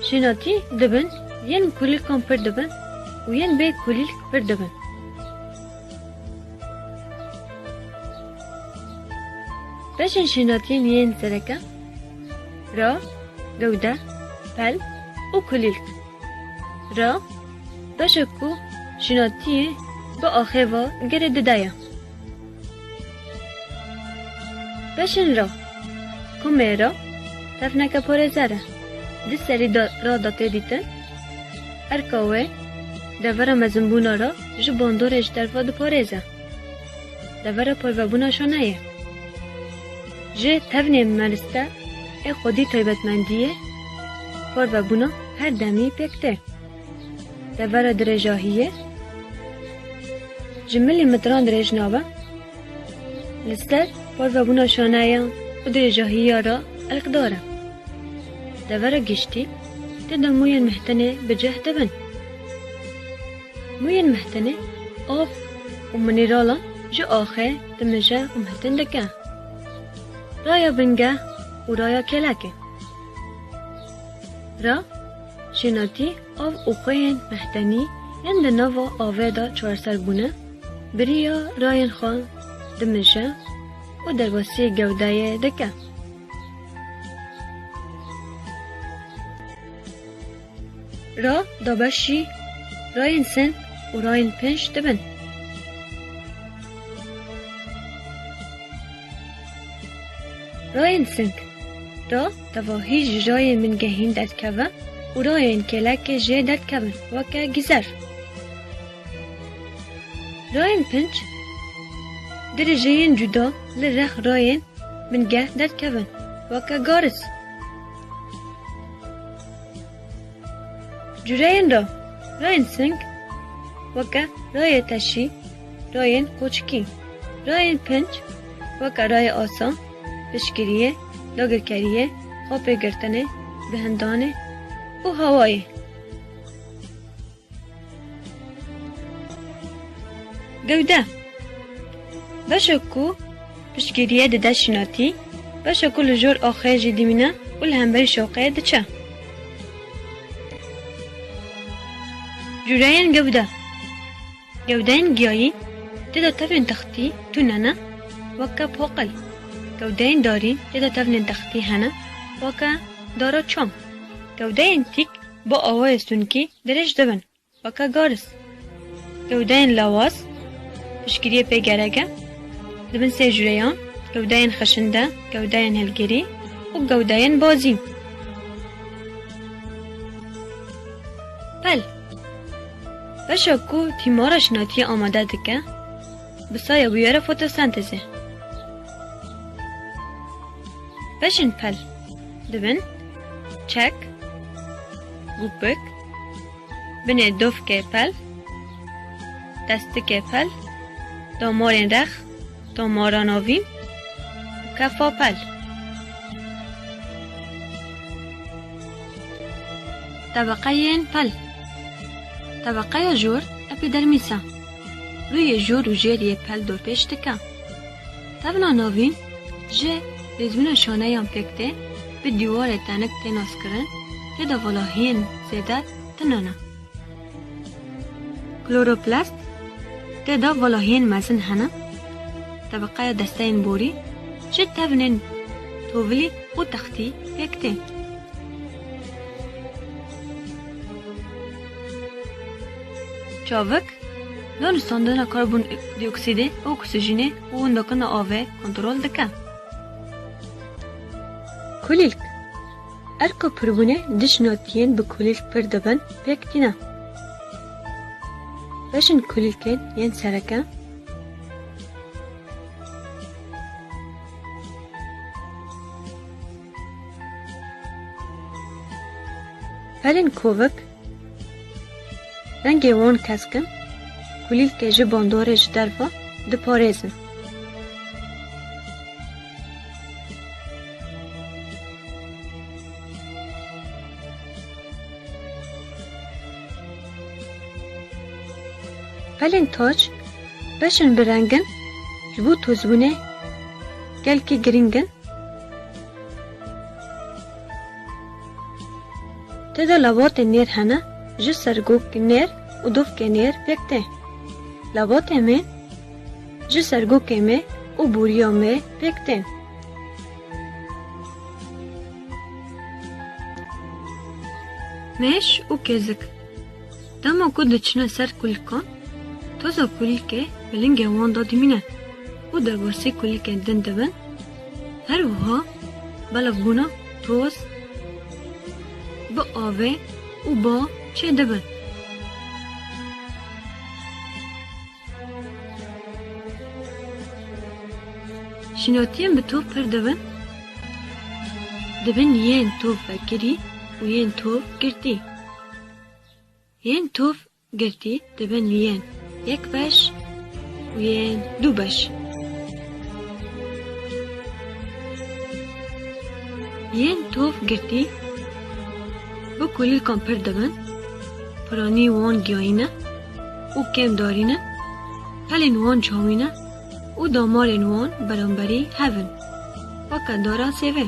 شناتی دبن ین کلیل کام پر دبن و ین به کلیل پر دبن. بشن شناتی ین سرکه را، گوده، پل و کلیل. را بشکو شناتی با آخه و گرد دایا. بشن را کمه را تفنک پاره زره دست سری را داته دیتن ارکاوه دوره مزنبونا را جو باندورش درفا دو پاره زه دوره پروبونا شانه جه تفنه مرسته ای خودی طیبتمندیه پروبونا هر دمی پکته دوره درجاهیه جملی متران درجنابه لستر پروبونا شانه و درجاهیه را القداره دوره گشتی تدا موین محتنه بجه دبن موین محتنه آب و منیرالا جو آخه دمجه و محتن دکه رایا بنگه و رایا کلکه را شناتی آب و خوین محتنی یند نوا آوه دا چارسر بونه بریا راین خوان دمجه و درواسی گودای دکه را دابشی راین سن و راین پنج دبن راین سنگ را دواهی راین من گهین داد کوا و راین کلک جه داد کون وکا گذر راین پنج درجهین جدا لرخ راین من گه داد کون وکا گارس جوراین را راین سنگ وکا رای تشی راین کوچکی راین پنج وکا رای آسان پشگیریه لاگرکریه خواب گرتنه بهندانه و هوایی گوده بشکو پشگیریه ده شناتی بشکو لجور آخه جدیمینه و لهمبری شوقه ده چه جوراین گودهین گیایی تدا تفن تختی تو ننه وکا پاقل گودهین داری تدا تفن تختی هنه وکا دارا چام گودهین تیک با آوای سونکی درش دبن وکا گارس گودهین لاواز پشگیری پیگرگه دبن سه جوریان گودهین خشنده گودهین هلگیری و گودهین بازی پل بشکو تیمار شناتی آماده دکه بسایه بیاره فوتوسنتزه بشن پل دبن چک گوبک بنه دوف که پل دست که پل دامارین رخ داماران آویم کفا پل طبقه این پل طبقه جور اپیدرمیسا روی جور و جیری پل دور پیش دکه تبنا ناوین جه رزمین شانه یم پکته به دیوار تنک تناس کرن تدا ولاهین زیدت تنانا کلوروپلاست تدا ولاهین مزن هنه طبقه دسته این بوری جه تبنین توولی و تختی پکته چاوک دان ساندن کربن دی اکسید و اکسیژن و اندکن آوه کنترل دکه کلیل ارکا پربونه دشناتین به کلیل پر دبن پکتینا بشن کلیل کن ین سرکه پلین کووک رنگ وان کسکن کلیل که جه باندارش درفا ده پارزن پلین تاج بشن برنگن جبو توزبونه گل که گرینگن تدا لوات نیر هنه جه سرگوک نیر و دوف که نیر پکته. لوات همه جه سرگوک همه و بوریا همه پکته. مش و کزک دما کو دچنه سر کلکان تازا کلی که بلنگ وان دادی مینن و در واسه کلی که دن دبن هر وها بلافگونا توز با آوه و با چه دبن. شناتیم به توف پر دبن یین توف بکری و یین توف گرتی. یین توف گرتی دبن یین یک بش و یین دو بش. یین توف گرتی با کلیل کام پر دبن پرانی وان گیاینه و کم دارینه پلین وان چاوینه و دامارین وان برانبری هفن و کدارا سیوه.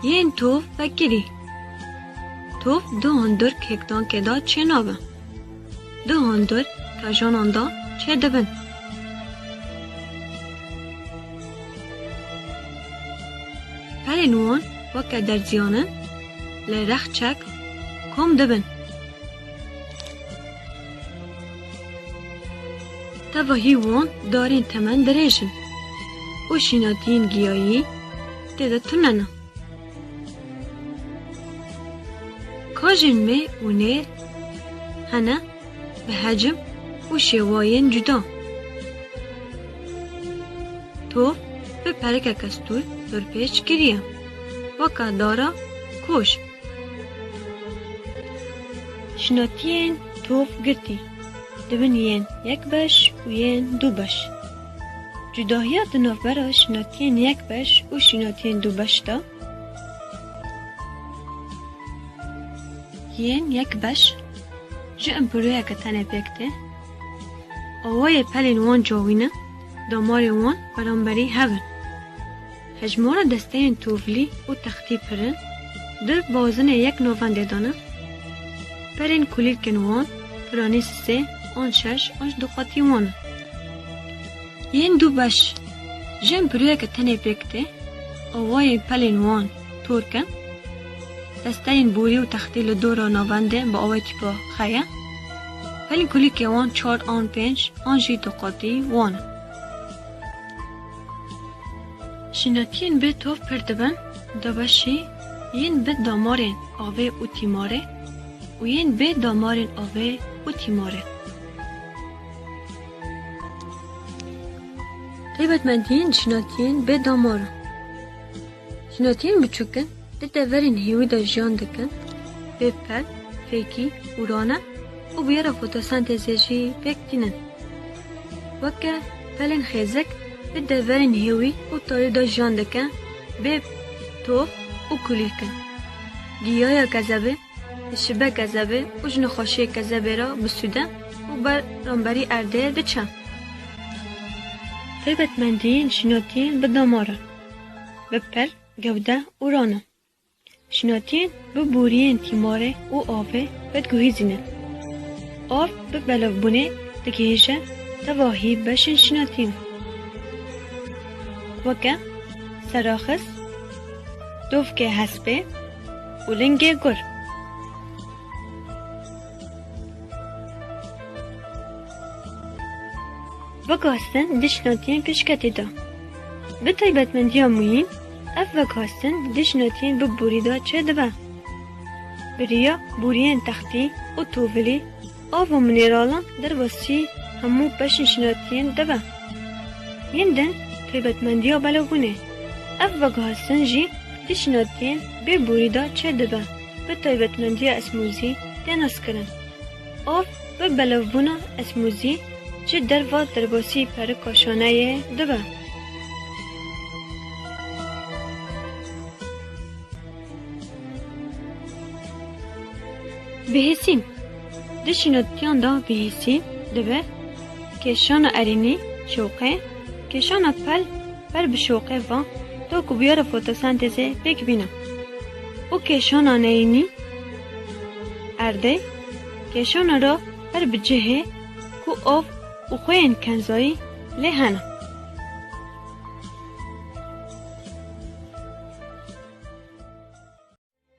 یین توف بکری توف دو هندر کهکتان که دا چه نابه دو هندر که جانان دا چه دبن. پلین وان و که در زیانن لرخ چک کم دبن. تواهی وان دارین تمن دریشن و شیناتین گیایی تیده توننه. کاجن می و نیر هنه به حجم و شواین جدا. توف به پرک کستور در پیش گریه و که دارا کوش. شناتین توف گرتی دبن یین یک بش و یین دو بش. جداهیات نوبرا شناتین یک بش و شناتین دو بش دا یین یک بش جه امپرویا که تنه پکته آوای پلین وان جاوینه دامار وان برانبری هون. هجمارا دسته این توفلی و تختی پرن در بازن یک نوونده دانه پرین کلیل کنوان پرانی سه آن شش آنش دو قاطی وانه. یین دو بش جه امپرویا که تنه پکته آوای پلین وان تورکن دسته این بوری و تختی لدورا نوانده با آوای تیپا خیه پلین کلیل که وان 4 آن 5 آن جی دو قاطی وانه. شناتین به توف پردبن دبشی یین به دامارین آوه و تیماره و یین به دامارین آوه و تیماره. طیبت مندین شناتین به داماره. شناتین بچوکن ده دورین هیوی دا جان دکن به پل، فیکی، اورانه و بیاره فوتوسنتزیجی پکتینن. وکه پلین خیزک به دورین هیوی و تاری دا جان دکن به توف و کلیل کن. گیایا کذبه، شبه کذبه و جنخوشی کذبه را بسوده و برانبری ارده بچن. طیبت مندین شناتین به داماره به پل، گوده و رانه. شناتین به بورین تیماره و آفه بدگوهی زینه. آف به بلافبونه دگیجه تواهی بشن شناتین. وکه سراخس دوف که حسبه و لنگه گر. وکه هستن دشناتین کشکتی دا. به طیبت مندی هموین اف وکه هستن دشناتین به بوری دا چه دبه. بریا بورین تختی و توولی آف و منیرالان در وسی همو بشن شناتین دبه. یندن طیبت مندی ها بلوگونه. اف وکه هستن جی دشناتین به بوری دا چه دبه. به طیبت مندی اسموزی دناس کرن. آف به بلوگونه اسموزی چه در واد در باسی پر کاشانه دبه. بهسیم دشناتیان دا بهسیم دبه کشان ارینی شوقه کشان پل پر بشوقه و تو که بیار فوتوسنتزه بک بینم. او کشان آنینی ارده کشان را پر بجهه که آف او خوین کنزایی لحنه.